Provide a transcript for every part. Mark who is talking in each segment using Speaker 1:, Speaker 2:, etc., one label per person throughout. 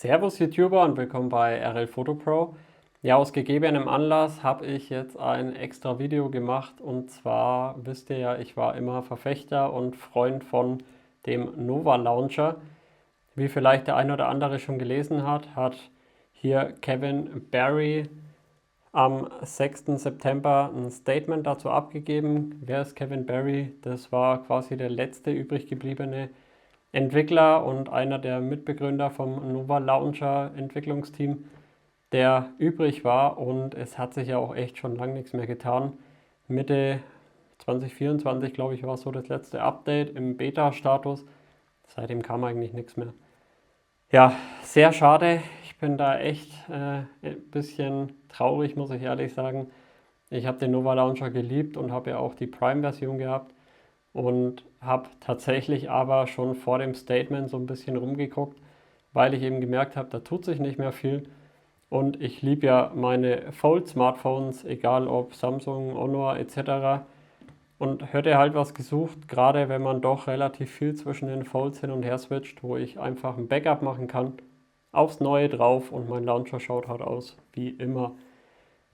Speaker 1: Servus YouTuber und willkommen bei RL Photo Pro. Ja, aus gegebenem Anlass habe ich jetzt ein extra Video gemacht und zwar wisst ihr ja, ich war immer Verfechter und Freund von dem Nova Launcher. Wie vielleicht der ein oder andere schon gelesen hat, hat hier Kevin Barry am 6. September ein Statement dazu abgegeben. Wer ist Kevin Barry? Das war quasi der letzte übrig gebliebene Entwickler und einer der Mitbegründer vom Nova Launcher Entwicklungsteam, der übrig war, und es hat sich ja auch echt schon lange nichts mehr getan. Mitte 2024, glaube ich, war so das letzte Update im Beta-Status. Seitdem kam eigentlich nichts mehr. Ja, sehr schade. Ich bin da echt ein bisschen traurig, muss ich ehrlich sagen. Ich habe den Nova Launcher geliebt und habe ja auch die Prime-Version gehabt. Und habe tatsächlich aber schon vor dem Statement so ein bisschen rumgeguckt, weil ich eben gemerkt habe, da tut sich nicht mehr viel. Und ich liebe ja meine Fold-Smartphones, egal ob Samsung, Honor etc. Und hätte halt was gesucht, gerade wenn man doch relativ viel zwischen den Folds hin und her switcht, wo ich einfach ein Backup machen kann, aufs Neue drauf und mein Launcher schaut halt aus wie immer.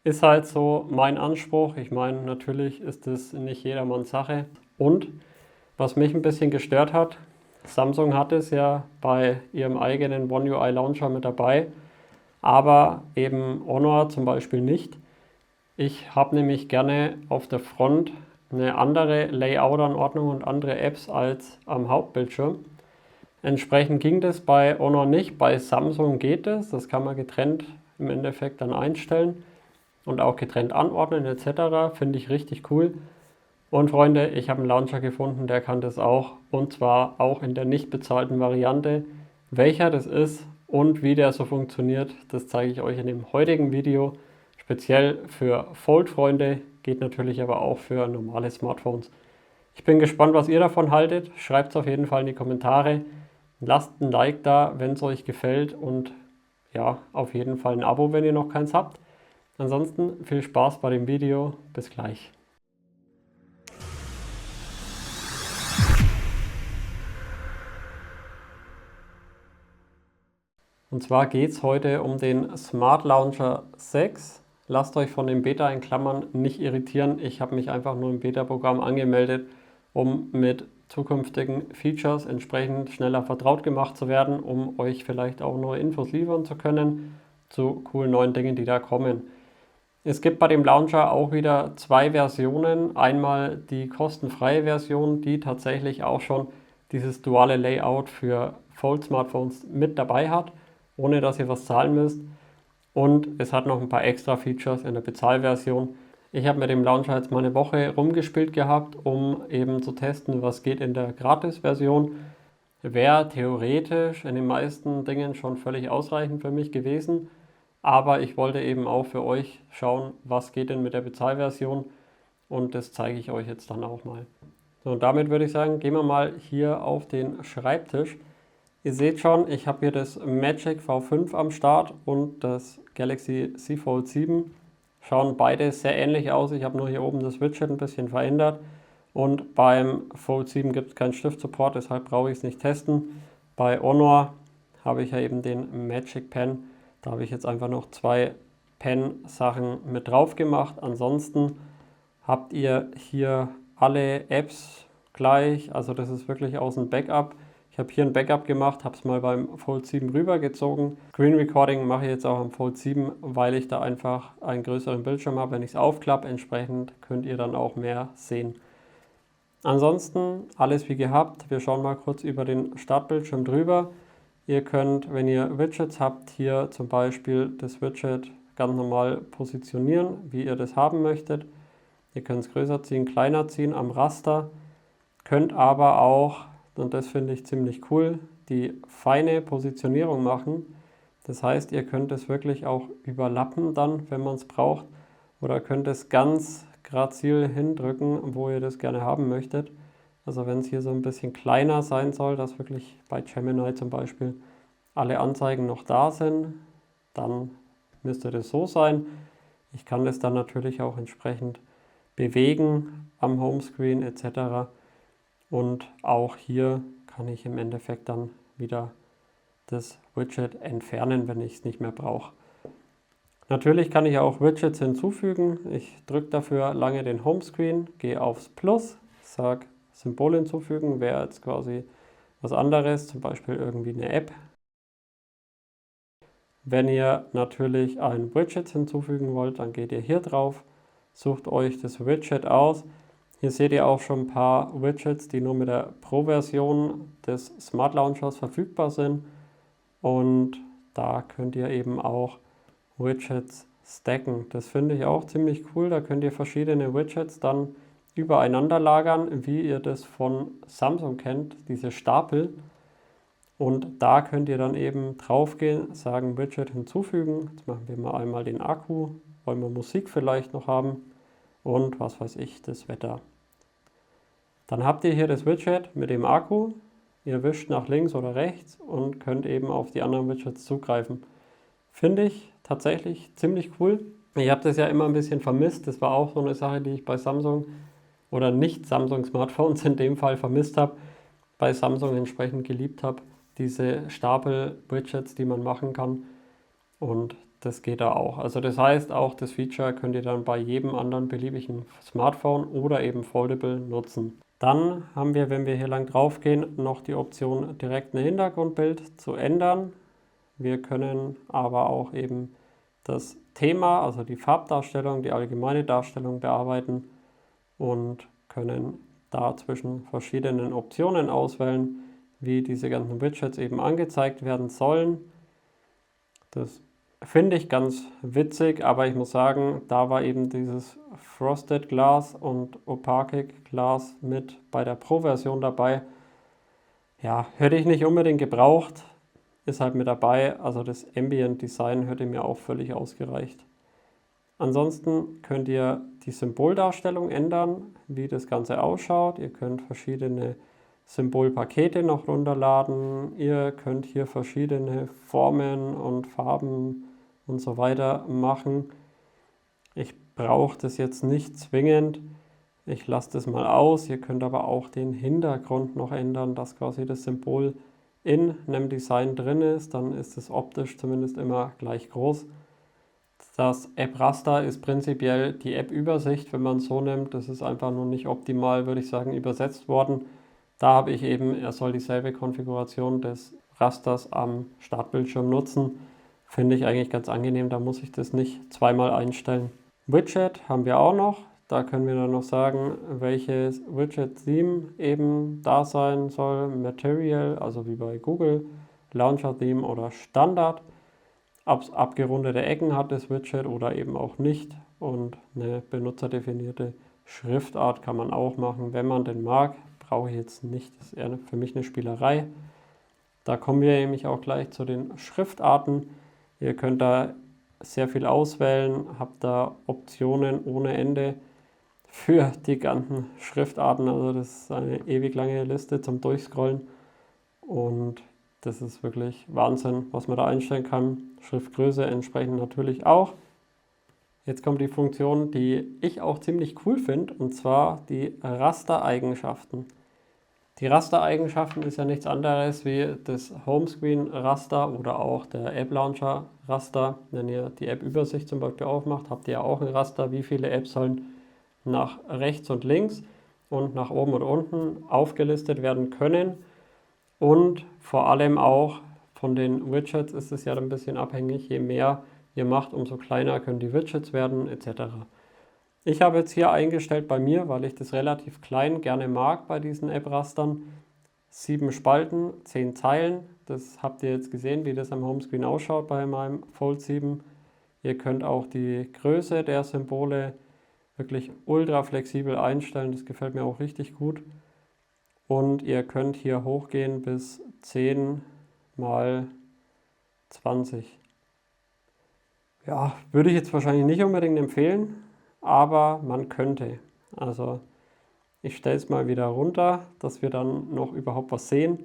Speaker 1: Ist halt so mein Anspruch. Ich meine, natürlich ist es nicht jedermanns Sache. Und was mich ein bisschen gestört hat, Samsung hat es ja bei ihrem eigenen One UI Launcher mit dabei, aber eben Honor zum Beispiel nicht. Ich habe nämlich gerne auf der Front eine andere Layout-Anordnung und andere Apps als am Hauptbildschirm. Entsprechend ging das bei Honor nicht, bei Samsung geht es, das kann man getrennt im Endeffekt dann einstellen und auch getrennt anordnen etc. Finde ich richtig cool. Und Freunde, ich habe einen Launcher gefunden, der kann das auch, und zwar auch in der nicht bezahlten Variante. Welcher das ist und wie der so funktioniert, das zeige ich euch in dem heutigen Video. Speziell für Fold-Freunde, geht natürlich aber auch für normale Smartphones. Ich bin gespannt, was ihr davon haltet. Schreibt es auf jeden Fall in die Kommentare. Lasst ein Like da, wenn es euch gefällt, und ja, auf jeden Fall ein Abo, wenn ihr noch keins habt. Ansonsten viel Spaß bei dem Video. Bis gleich. Und zwar geht es heute um den Smart Launcher 6. Lasst euch von dem Beta in Klammern nicht irritieren. Ich habe mich einfach nur im Beta-Programm angemeldet, um mit zukünftigen Features entsprechend schneller vertraut gemacht zu werden, um euch vielleicht auch neue Infos liefern zu können zu coolen neuen Dingen, die da kommen. Es gibt bei dem Launcher auch wieder zwei Versionen. Einmal die kostenfreie Version, die tatsächlich auch schon dieses duale Layout für Fold-Smartphones mit dabei hat, ohne dass ihr was zahlen müsst. Und es hat noch ein paar extra Features in der Bezahlversion. Ich habe mit dem Launcher jetzt mal eine Woche rumgespielt gehabt, um eben zu testen, was geht in der Gratis-Version. Wäre theoretisch in den meisten Dingen schon völlig ausreichend für mich gewesen. Aber ich wollte eben auch für euch schauen, was geht denn mit der Bezahlversion, und das zeige ich euch jetzt dann auch mal. So, und damit würde ich sagen, gehen wir mal hier auf den Schreibtisch. Ihr seht schon, ich habe hier das Magic V5 am Start und das Galaxy Z Fold 7. Schauen beide sehr ähnlich aus. Ich habe nur hier oben das Widget ein bisschen verändert. Und beim Fold 7 gibt es keinen Stift-Support, deshalb brauche ich es nicht testen. Bei Honor habe ich ja eben den Magic Pen. Da habe ich jetzt einfach noch zwei Pen-Sachen mit drauf gemacht. Ansonsten habt ihr hier alle Apps gleich. Also das ist wirklich aus dem Backup. Ich habe hier ein Backup gemacht, habe es mal beim Fold 7 rübergezogen. Screen Recording mache ich jetzt auch am Fold 7, weil ich da einfach einen größeren Bildschirm habe, wenn ich es aufklappe. Entsprechend könnt ihr dann auch mehr sehen. Ansonsten alles wie gehabt. Wir schauen mal kurz über den Startbildschirm drüber. Ihr könnt, wenn ihr Widgets habt, hier zum Beispiel das Widget ganz normal positionieren, wie ihr das haben möchtet. Ihr könnt es größer ziehen, kleiner ziehen am Raster. Könnt aber auch, und das finde ich ziemlich cool, die feine Positionierung machen. Das heißt, ihr könnt es wirklich auch überlappen dann, wenn man es braucht. Oder könnt es ganz grazil hindrücken, wo ihr das gerne haben möchtet. Also wenn es hier so ein bisschen kleiner sein soll, dass wirklich bei Gemini zum Beispiel alle Anzeigen noch da sind, dann müsste das so sein. Ich kann das dann natürlich auch entsprechend bewegen am Homescreen etc. Und auch hier kann ich im Endeffekt dann wieder das Widget entfernen, wenn ich es nicht mehr brauche. Natürlich kann ich auch Widgets hinzufügen. Ich drücke dafür lange den Homescreen, gehe aufs Plus, sage Symbol hinzufügen, wäre jetzt quasi was anderes, zum Beispiel irgendwie eine App. Wenn ihr natürlich ein Widget hinzufügen wollt, dann geht ihr hier drauf, sucht euch das Widget aus. Hier seht ihr auch schon ein paar Widgets, die nur mit der Pro-Version des Smart Launchers verfügbar sind. Und da könnt ihr eben auch Widgets stacken. Das finde ich auch ziemlich cool. Da könnt ihr verschiedene Widgets dann übereinander lagern, wie ihr das von Samsung kennt, diese Stapel. Und da könnt ihr dann eben drauf gehen, sagen Widget hinzufügen. Jetzt machen wir mal einmal den Akku, wollen wir Musik vielleicht noch haben und was weiß ich, das Wetter. Dann habt ihr hier das Widget mit dem Akku. Ihr wischt nach links oder rechts und könnt eben auf die anderen Widgets zugreifen. Finde ich tatsächlich ziemlich cool. Ich habe das ja immer ein bisschen vermisst. Das war auch so eine Sache, die ich bei Samsung oder nicht Samsung Smartphones in dem Fall vermisst habe, bei Samsung entsprechend geliebt habe. Diese Stapel-Widgets, die man machen kann. Und das geht da auch. Also das heißt, auch das Feature könnt ihr dann bei jedem anderen beliebigen Smartphone oder eben Foldable nutzen. Dann haben wir, wenn wir hier lang drauf gehen, noch die Option, direkt ein Hintergrundbild zu ändern. Wir können aber auch eben das Thema, also die Farbdarstellung, die allgemeine Darstellung bearbeiten und können da zwischen verschiedenen Optionen auswählen, wie diese ganzen Widgets eben angezeigt werden sollen. Das finde ich ganz witzig, aber ich muss sagen, da war eben dieses Frosted Glass und Opaque Glass mit bei der Pro-Version dabei. Ja, hätte ich nicht unbedingt gebraucht, ist halt mit dabei. Also das Ambient Design hätte mir auch völlig ausgereicht. Ansonsten könnt ihr die Symboldarstellung ändern, wie das Ganze ausschaut. Ihr könnt verschiedene Symbolpakete noch runterladen. Ihr könnt hier verschiedene Formen und Farben und so weiter machen. Ich brauche das jetzt nicht zwingend. Ich lasse das mal aus. Ihr könnt aber auch den Hintergrund noch ändern, dass quasi das Symbol in einem Design drin ist. Dann ist es optisch zumindest immer gleich groß. Das App-Raster ist prinzipiell die App-Übersicht, wenn man es so nimmt. Das ist einfach nur nicht optimal, würde ich sagen, übersetzt worden. Da habe ich eben, er soll dieselbe Konfiguration des Rasters am Startbildschirm nutzen. Finde ich eigentlich ganz angenehm, da muss ich das nicht zweimal einstellen. Widget haben wir auch noch. Da können wir dann noch sagen, welches Widget-Theme eben da sein soll. Material, also wie bei Google, Launcher-Theme oder Standard. Abgerundete Ecken hat das Widget oder eben auch nicht. Und eine benutzerdefinierte Schriftart kann man auch machen, wenn man den mag. Brauche ich jetzt nicht, das ist eher für mich eine Spielerei. Da kommen wir nämlich auch gleich zu den Schriftarten. Ihr könnt da sehr viel auswählen, habt da Optionen ohne Ende für die ganzen Schriftarten. Also das ist eine ewig lange Liste zum Durchscrollen und das ist wirklich Wahnsinn, was man da einstellen kann. Schriftgröße entsprechend natürlich auch. Jetzt kommt die Funktion, die ich auch ziemlich cool finde, und zwar die Rastereigenschaften. Die Rastereigenschaften ist ja nichts anderes wie das Homescreen-Raster oder auch der App-Launcher-Raster. Wenn ihr die App-Übersicht zum Beispiel aufmacht, habt ihr ja auch ein Raster, wie viele Apps sollen nach rechts und links und nach oben und unten aufgelistet werden können. Und vor allem auch von den Widgets ist es ja ein bisschen abhängig. Je mehr ihr macht, umso kleiner können die Widgets werden etc. Ich habe jetzt hier eingestellt bei mir, weil ich das relativ klein gerne mag bei diesen App-Rastern, 7 Spalten, 10 Zeilen. Das habt ihr jetzt gesehen, wie das am Homescreen ausschaut bei meinem Fold 7. Ihr könnt auch die Größe der Symbole wirklich ultra flexibel einstellen. Das gefällt mir auch richtig gut. Und ihr könnt hier hochgehen bis 10 mal 20. Ja, würde ich jetzt wahrscheinlich nicht unbedingt empfehlen, aber man könnte. Also ich stelle es mal wieder runter, dass wir dann noch überhaupt was sehen.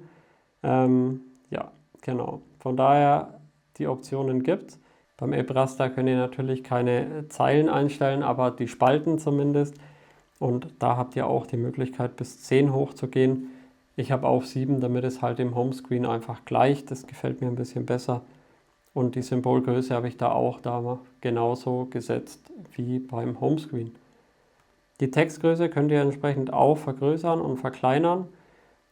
Speaker 1: Ja, genau. Von daher, die Optionen gibt es. Beim App-Raster könnt ihr natürlich keine Zeilen einstellen, aber die Spalten zumindest. Und da habt ihr auch die Möglichkeit, bis 10 hochzugehen. Ich habe auch 7, damit es halt im Homescreen einfach gleicht. Das gefällt mir ein bisschen besser. Und die Symbolgröße habe ich da auch genauso gesetzt wie beim Homescreen. Die Textgröße könnt ihr entsprechend auch vergrößern und verkleinern.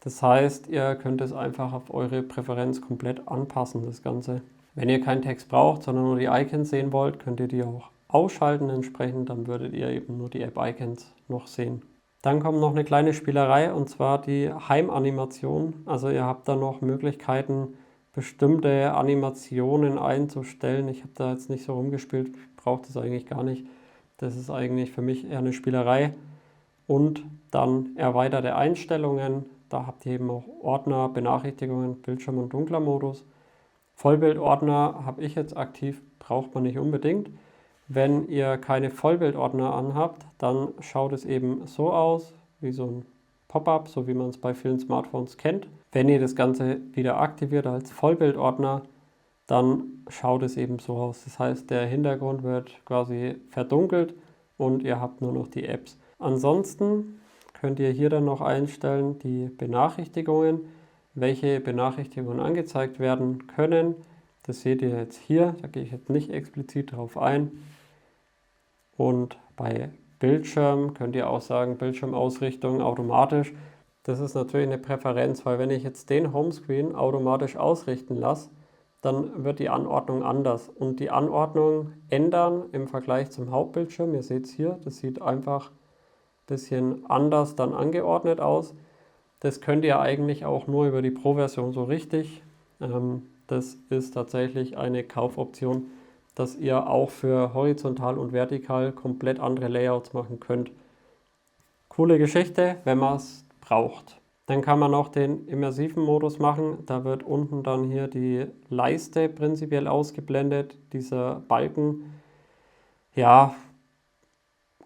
Speaker 1: Das heißt, ihr könnt es einfach auf eure Präferenz komplett anpassen, das Ganze. Wenn ihr keinen Text braucht, sondern nur die Icons sehen wollt, könnt ihr die auch ausschalten entsprechend. Dann würdet ihr eben nur die App-Icons noch sehen. Dann kommt noch eine kleine Spielerei, und zwar die Heimanimation. Also ihr habt da noch Möglichkeiten, bestimmte Animationen einzustellen. Ich habe da jetzt nicht so rumgespielt, ich brauche das eigentlich gar nicht. Das ist eigentlich für mich eher eine Spielerei. Und dann erweiterte Einstellungen. Da habt ihr eben auch Ordner, Benachrichtigungen, Bildschirm- und dunkler Modus. Vollbildordner habe ich jetzt aktiv, braucht man nicht unbedingt. Wenn ihr keine Vollbildordner anhabt, dann schaut es eben so aus, wie so ein Pop-up, so wie man es bei vielen Smartphones kennt. Wenn ihr das Ganze wieder aktiviert als Vollbildordner, dann schaut es eben so aus. Das heißt, der Hintergrund wird quasi verdunkelt und ihr habt nur noch die Apps. Ansonsten könnt ihr hier dann noch einstellen die Benachrichtigungen, welche Benachrichtigungen angezeigt werden können. Das seht ihr jetzt hier, da gehe ich jetzt nicht explizit drauf ein. Und bei Bildschirm könnt ihr auch sagen, Bildschirmausrichtung automatisch. Das ist natürlich eine Präferenz, weil wenn ich jetzt den Homescreen automatisch ausrichten lasse, dann wird die Anordnung anders. Und die Anordnung ändern im Vergleich zum Hauptbildschirm. Ihr seht es hier, das sieht einfach ein bisschen anders dann angeordnet aus. Das könnt ihr eigentlich auch nur über die Pro-Version so richtig. Das ist tatsächlich eine Kaufoption, dass ihr auch für horizontal und vertikal komplett andere Layouts machen könnt. Coole Geschichte, wenn man es braucht. Dann kann man noch den immersiven Modus machen. Da wird unten dann hier die Leiste prinzipiell ausgeblendet, dieser Balken. Ja,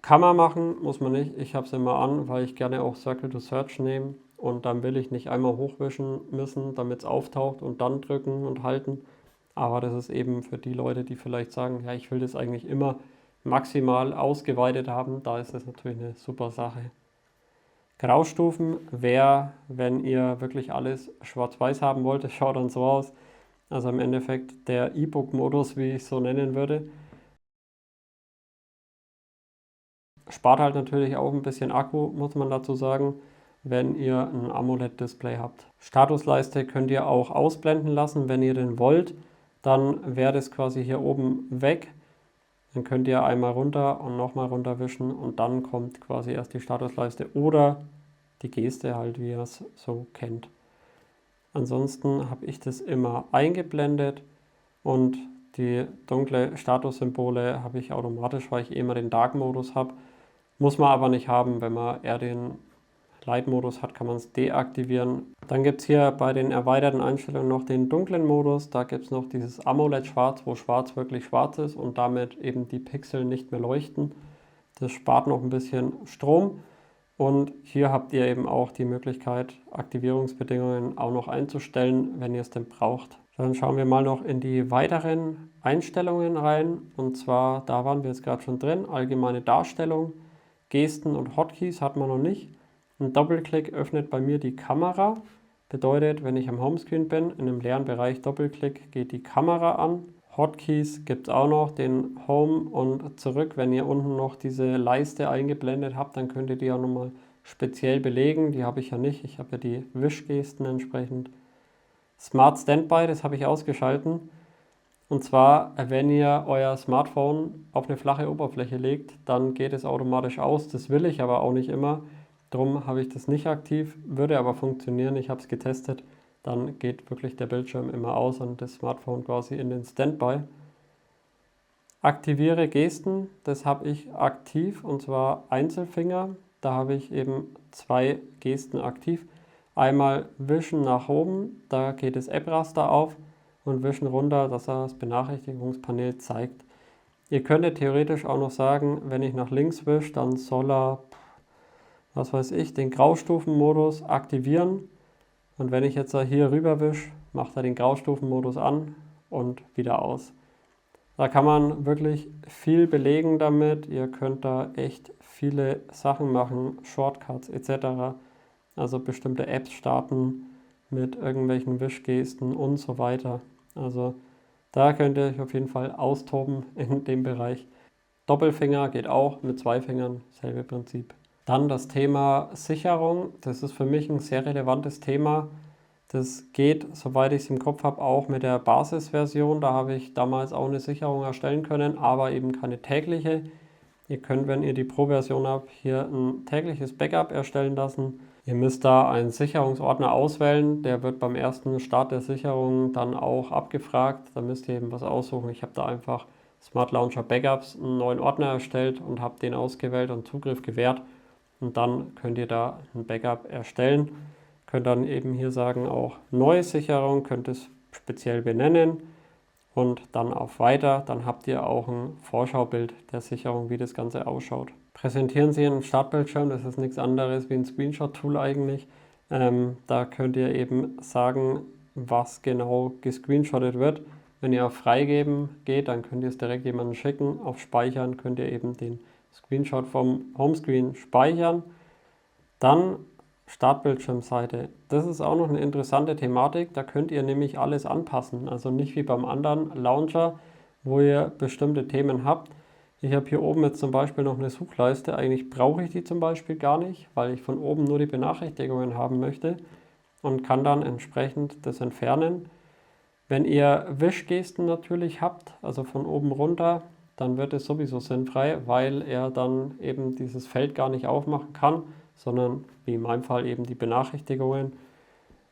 Speaker 1: kann man machen, muss man nicht. Ich habe es immer an, weil ich gerne auch Circle to Search nehme. Und dann will ich nicht einmal hochwischen müssen, damit es auftaucht und dann drücken und halten. Aber das ist eben für die Leute, die vielleicht sagen, ja, ich will das eigentlich immer maximal ausgeweitet haben. Da ist das natürlich eine super Sache. Graustufen wäre, wenn ihr wirklich alles schwarz-weiß haben wollt, das schaut dann so aus. Also im Endeffekt der E-Book-Modus, wie ich es so nennen würde. Spart halt natürlich auch ein bisschen Akku, muss man dazu sagen, wenn ihr ein AMOLED-Display habt. Statusleiste könnt ihr auch ausblenden lassen, wenn ihr den wollt. Dann wäre das quasi hier oben weg. Dann könnt ihr einmal runter und nochmal runterwischen und dann kommt quasi erst die Statusleiste oder die Geste halt, wie ihr es so kennt. Ansonsten habe ich das immer eingeblendet und die dunkle Statussymbole habe ich automatisch, weil ich immer den Dark-Modus habe. Muss man aber nicht haben, wenn man eher den Light-Modus hat, kann man es deaktivieren. Dann gibt es hier bei den erweiterten Einstellungen noch den dunklen Modus. Da gibt es noch dieses AMOLED-Schwarz, wo Schwarz wirklich schwarz ist und damit eben die Pixel nicht mehr leuchten. Das spart noch ein bisschen Strom. Und hier habt ihr eben auch die Möglichkeit, Aktivierungsbedingungen auch noch einzustellen, wenn ihr es denn braucht. Dann schauen wir mal noch in die weiteren Einstellungen rein. Und zwar, da waren wir jetzt gerade schon drin, allgemeine Darstellung, Gesten und Hotkeys hat man noch nicht. Ein Doppelklick öffnet bei mir die Kamera. Bedeutet, wenn ich am Homescreen bin, in einem leeren Bereich Doppelklick, geht die Kamera an. Hotkeys gibt es auch noch, den Home und zurück. Wenn ihr unten noch diese Leiste eingeblendet habt, dann könnt ihr die auch nochmal speziell belegen. Die habe ich ja nicht. Ich habe ja die Wischgesten entsprechend. Smart Standby, das habe ich ausgeschalten. Und zwar, wenn ihr euer Smartphone auf eine flache Oberfläche legt, dann geht es automatisch aus. Das will ich aber auch nicht immer. Darum habe ich das nicht aktiv, würde aber funktionieren. Ich habe es getestet. Dann geht wirklich der Bildschirm immer aus und das Smartphone quasi in den Standby. Aktiviere Gesten, das habe ich aktiv und zwar Einzelfinger. Da habe ich eben 2 Gesten aktiv. Einmal Wischen nach oben, da geht das App-Raster auf und Wischen runter, dass er das Benachrichtigungspanel zeigt. Ihr könntet theoretisch auch noch sagen, wenn ich nach links wische, dann soll er, was weiß ich, den Graustufenmodus aktivieren. Und wenn ich jetzt hier rüber wische, macht er den Graustufenmodus an und wieder aus. Da kann man wirklich viel belegen damit. Ihr könnt da echt viele Sachen machen, Shortcuts etc. also bestimmte Apps starten mit irgendwelchen Wischgesten und so weiter. Also da könnt ihr euch auf jeden Fall austoben in dem Bereich. Doppelfinger geht auch, mit 2 Fingern, selbe Prinzip. Dann das Thema Sicherung, das ist für mich ein sehr relevantes Thema. Das geht, soweit ich es im Kopf habe, auch mit der Basisversion. Da habe ich damals auch eine Sicherung erstellen können, aber eben keine tägliche. Ihr könnt, wenn ihr die Pro-Version habt, hier ein tägliches Backup erstellen lassen. Ihr müsst da einen Sicherungsordner auswählen. Der wird beim ersten Start der Sicherung dann auch abgefragt. Da müsst ihr eben was aussuchen. Ich habe da einfach Smart Launcher Backups einen neuen Ordner erstellt und habe den ausgewählt und Zugriff gewährt. Und dann könnt ihr da ein Backup erstellen. Könnt dann eben hier sagen, auch neue Sicherung, könnt es speziell benennen und dann auf Weiter. Dann habt ihr auch ein Vorschaubild der Sicherung, wie das Ganze ausschaut. Präsentieren Sie einen Startbildschirm, das ist nichts anderes wie ein Screenshot-Tool eigentlich. Da könnt ihr eben sagen, was genau gescreenshottet wird. Wenn ihr auf Freigeben geht, dann könnt ihr es direkt jemandem schicken. Auf Speichern könnt ihr eben den Screenshot vom Homescreen speichern. Dann Startbildschirmseite. Das ist auch noch eine interessante Thematik. Da könnt ihr nämlich alles anpassen. Also nicht wie beim anderen Launcher, wo ihr bestimmte Themen habt. Ich habe hier oben jetzt zum Beispiel noch eine Suchleiste. Eigentlich brauche ich die zum Beispiel gar nicht, weil ich von oben nur die Benachrichtigungen haben möchte und kann dann entsprechend das entfernen. Wenn ihr Wischgesten natürlich habt, also von oben runter, dann wird es sowieso sinnfrei, weil er dann eben dieses Feld gar nicht aufmachen kann, sondern wie in meinem Fall eben die Benachrichtigungen.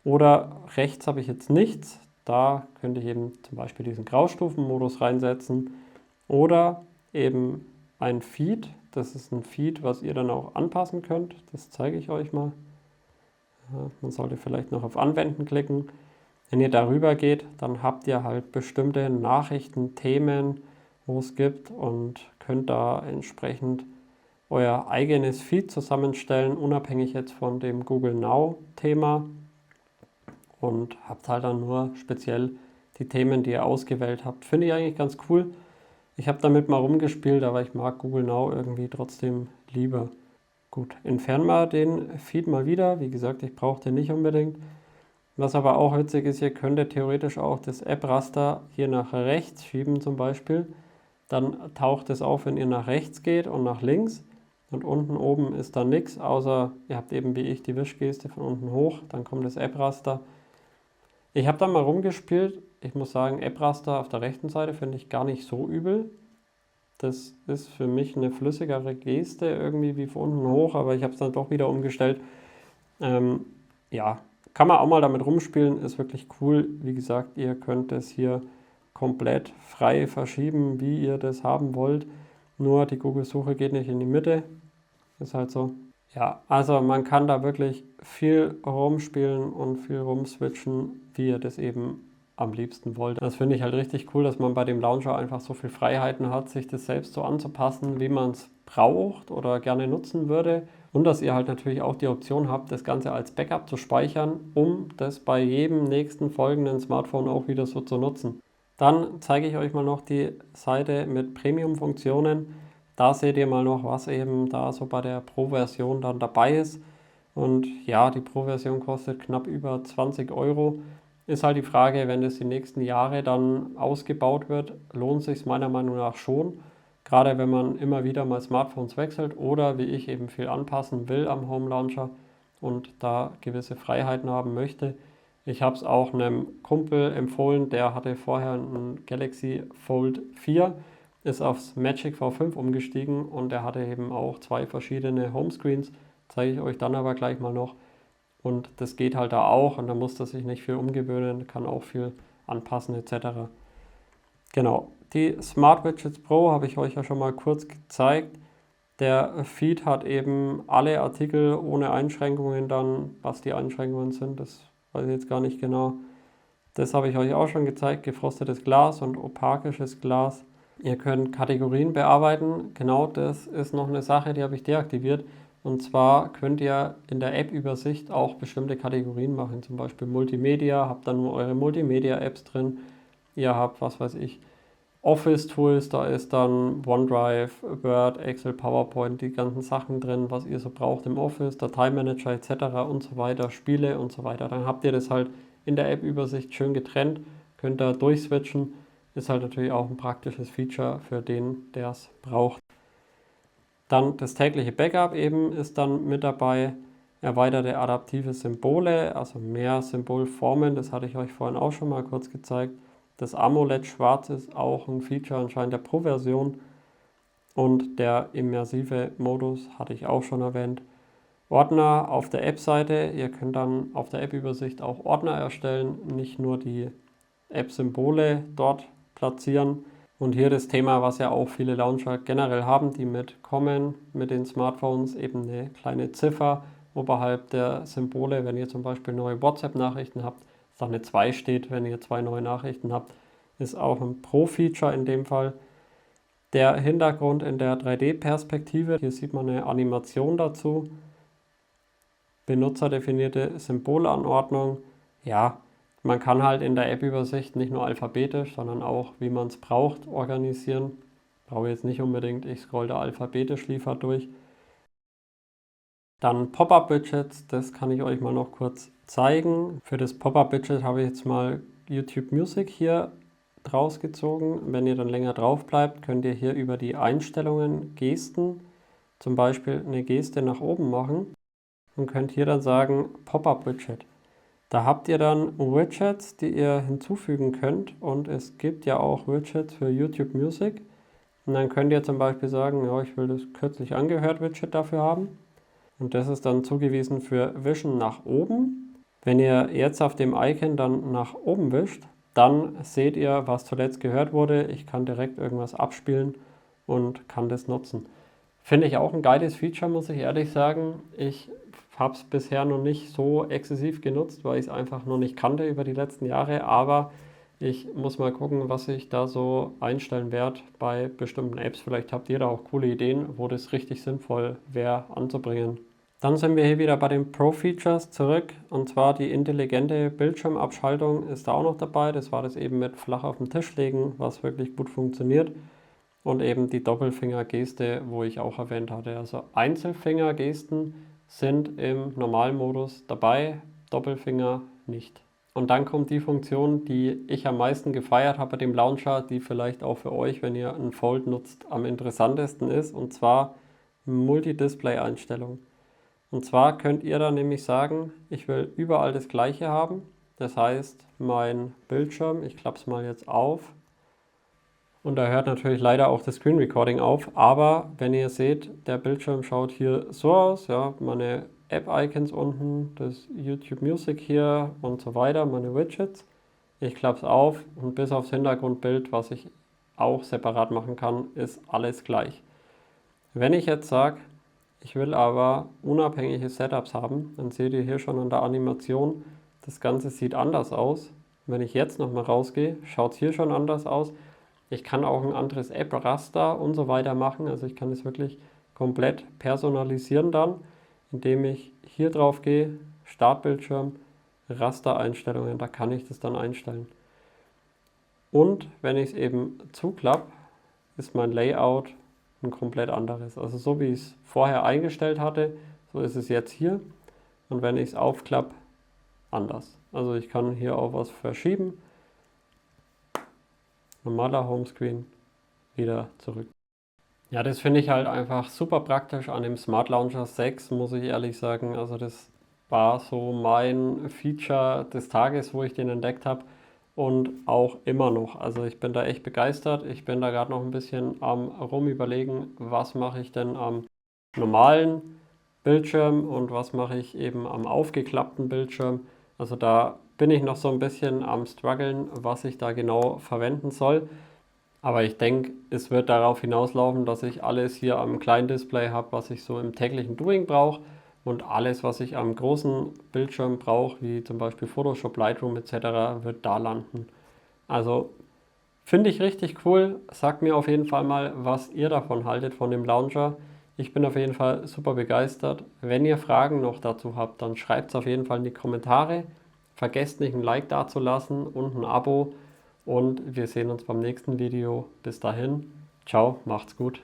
Speaker 1: Oder rechts habe ich jetzt nichts, da könnte ich eben zum Beispiel diesen Graustufenmodus reinsetzen oder eben ein Feed. Das ist ein Feed, was ihr dann auch anpassen könnt. Das zeige ich euch mal. Ja, man sollte vielleicht noch auf Anwenden klicken. Wenn ihr darüber geht, dann habt ihr halt bestimmte Nachrichten, Themen, wo es gibt und könnt da entsprechend euer eigenes Feed zusammenstellen, unabhängig jetzt von dem Google Now Thema und habt halt dann nur speziell die Themen, die ihr ausgewählt habt. Finde ich eigentlich ganz cool. Ich habe damit mal rumgespielt, aber ich mag Google Now irgendwie trotzdem lieber. Gut, entfernen wir den Feed mal wieder. Wie gesagt, ich brauche den nicht unbedingt. Was aber auch witzig ist, ihr könntet theoretisch auch das App-Raster hier nach rechts schieben zum Beispiel. Dann taucht es auf, wenn ihr nach rechts geht und nach links. Und unten oben ist dann nichts, außer ihr habt eben wie ich die Wischgeste von unten hoch. Dann kommt das App-Raster. Ich habe da mal rumgespielt. Ich muss sagen, App-Raster auf der rechten Seite finde ich gar nicht so übel. Das ist für mich eine flüssigere Geste irgendwie wie von unten hoch, aber ich habe es dann doch wieder umgestellt. Ja, kann man auch mal damit rumspielen, ist wirklich cool. Wie gesagt, ihr könnt es hier komplett frei verschieben, wie ihr das haben wollt. Nur die Google-Suche geht nicht in die Mitte. Ist halt so. Ja, also man kann da wirklich viel rumspielen und viel rumswitchen, wie ihr das eben am liebsten wollt. Das finde ich halt richtig cool, dass man bei dem Launcher einfach so viel Freiheiten hat, sich das selbst so anzupassen, wie man es braucht oder gerne nutzen würde. Und dass ihr halt natürlich auch die Option habt, das Ganze als Backup zu speichern, um das bei jedem nächsten folgenden Smartphone auch wieder so zu nutzen. Dann zeige ich euch mal noch die Seite mit Premium-Funktionen. Da seht ihr mal noch, was eben da so bei der Pro-Version dann dabei ist. Und ja, die Pro-Version kostet knapp über 20 Euro. Ist halt die Frage, wenn das die nächsten Jahre dann ausgebaut wird, lohnt sich es meiner Meinung nach schon. Gerade wenn man immer wieder mal Smartphones wechselt oder wie ich eben viel anpassen will am Home Launcher und da gewisse Freiheiten haben möchte. Ich habe es auch einem Kumpel empfohlen, der hatte vorher ein Galaxy Fold 4, ist aufs Magic V5 umgestiegen und der hatte eben auch 2 verschiedene Homescreens, zeige ich euch dann aber gleich mal noch. Und das geht halt da auch und da muss er sich nicht viel umgewöhnen, kann auch viel anpassen etc. Genau, die Smart Widgets Pro habe ich euch ja schon mal kurz gezeigt. Der Feed hat eben alle Artikel ohne Einschränkungen dann, was die Einschränkungen sind, das weiß ich jetzt gar nicht genau. Das habe ich euch auch schon gezeigt, gefrostetes Glas und opakisches Glas. Ihr könnt Kategorien bearbeiten, genau das ist noch eine Sache, die habe ich deaktiviert. Und zwar könnt ihr in der App-Übersicht auch bestimmte Kategorien machen, zum Beispiel Multimedia, habt dann nur eure Multimedia-Apps drin. Ihr habt, was weiß ich, Office-Tools, da ist dann OneDrive, Word, Excel, PowerPoint, die ganzen Sachen drin, was ihr so braucht im Office, Dateimanager etc. und so weiter, Spiele und so weiter. Dann habt ihr das halt in der App-Übersicht schön getrennt, könnt da durchswitchen, ist halt natürlich auch ein praktisches Feature für den, der es braucht. Dann das tägliche Backup eben ist dann mit dabei, erweiterte adaptive Symbole, also mehr Symbolformen, das hatte ich euch vorhin auch schon mal kurz gezeigt. Das AMOLED Schwarz ist auch ein Feature anscheinend der Pro-Version und der immersive Modus hatte ich auch schon erwähnt. Ordner auf der App-Seite, ihr könnt dann auf der App-Übersicht auch Ordner erstellen, nicht nur die App-Symbole dort platzieren. Und hier das Thema, was ja auch viele Launcher generell haben, die mitkommen mit den Smartphones, eben eine kleine Ziffer oberhalb der Symbole, wenn ihr zum Beispiel neue WhatsApp-Nachrichten habt, dass da eine 2 steht, wenn ihr 2 neue Nachrichten habt, ist auch ein Pro-Feature in dem Fall. Der Hintergrund in der 3D-Perspektive, hier sieht man eine Animation dazu. Benutzerdefinierte Symbolanordnung, ja, man kann halt in der App-Übersicht nicht nur alphabetisch, sondern auch, wie man es braucht, organisieren. Brauche jetzt nicht unbedingt, ich scroll da alphabetisch liefer durch. Dann Pop-up-Widgets, das kann ich euch mal noch kurz zeigen. Für das Pop-up-Widget habe ich jetzt mal YouTube Music hier draus gezogen. Wenn ihr dann länger drauf bleibt, könnt ihr hier über die Einstellungen Gesten zum Beispiel eine Geste nach oben machen und könnt hier dann sagen Pop-up-Widget. Da habt ihr dann Widgets, die ihr hinzufügen könnt und es gibt ja auch Widgets für YouTube Music. Und dann könnt ihr zum Beispiel sagen, ja, ich will das kürzlich angehört Widget dafür haben. Und das ist dann zugewiesen für Wischen nach oben. Wenn ihr jetzt auf dem Icon dann nach oben wischt, dann seht ihr, was zuletzt gehört wurde. Ich kann direkt irgendwas abspielen und kann das nutzen. Finde ich auch ein geiles Feature, muss ich ehrlich sagen. Ich habe es bisher noch nicht so exzessiv genutzt, weil ich es einfach noch nicht kannte über die letzten Jahre. Aber ich muss mal gucken, was ich da so einstellen werde bei bestimmten Apps. Vielleicht habt ihr da auch coole Ideen, wo das richtig sinnvoll wäre anzubringen. Dann sind wir hier wieder bei den Pro-Features zurück. Und zwar die intelligente Bildschirmabschaltung ist da auch noch dabei. Das war das eben mit flach auf den Tisch legen, was wirklich gut funktioniert. Und eben die Doppelfinger-Geste, wo ich auch erwähnt hatte. Also Einzelfinger-Gesten sind im Normalmodus dabei, Doppelfinger nicht. Und dann kommt die Funktion, die ich am meisten gefeiert habe bei dem Launcher, die vielleicht auch für euch, wenn ihr einen Fold nutzt, am interessantesten ist, und zwar Multidisplay-Einstellung. Und zwar könnt ihr dann nämlich sagen, ich will überall das gleiche haben. Das heißt, mein Bildschirm, ich klappe es mal jetzt auf, und da hört natürlich leider auch das Screen Recording auf, aber wenn ihr seht, der Bildschirm schaut hier so aus, ja, meine App-Icons unten, das YouTube Music hier und so weiter, meine Widgets. Ich klappe es auf und bis aufs Hintergrundbild, was ich auch separat machen kann, ist alles gleich. Wenn ich jetzt sage, ich will aber unabhängige Setups haben, dann seht ihr hier schon an der Animation, das Ganze sieht anders aus. Wenn ich jetzt nochmal rausgehe, schaut es hier schon anders aus. Ich kann auch ein anderes App-Raster und so weiter machen. Also ich kann es wirklich komplett personalisieren dann, indem ich hier drauf gehe, Startbildschirm, Rastereinstellungen, da kann ich das dann einstellen. Und wenn ich es eben zuklappe, ist mein Layout ein komplett anderes. Also so wie ich es vorher eingestellt hatte, so ist es jetzt hier. Und wenn ich es aufklappe, anders. Also ich kann hier auch was verschieben. Normaler Homescreen, wieder zurück. Ja, das finde ich halt einfach super praktisch an dem Smart Launcher 6, muss ich ehrlich sagen. Also das war so mein Feature des Tages, wo ich den entdeckt habe und auch immer noch. Also ich bin da echt begeistert. Ich bin da gerade noch ein bisschen am rumüberlegen, was mache ich denn am normalen Bildschirm und was mache ich eben am aufgeklappten Bildschirm. Also da bin ich noch so ein bisschen am struggeln, was ich da genau verwenden soll. Aber ich denke, es wird darauf hinauslaufen, dass ich alles hier am kleinen Display habe, was ich so im täglichen Doing brauche. Und alles, was ich am großen Bildschirm brauche, wie zum Beispiel Photoshop, Lightroom etc., wird da landen. Also finde ich richtig cool. Sagt mir auf jeden Fall mal, was ihr davon haltet, von dem Launcher. Ich bin auf jeden Fall super begeistert. Wenn ihr Fragen noch dazu habt, dann schreibt es auf jeden Fall in die Kommentare. Vergesst nicht ein Like dazulassen und ein Abo. und wir sehen uns beim nächsten Video. Bis dahin, ciao, macht's gut.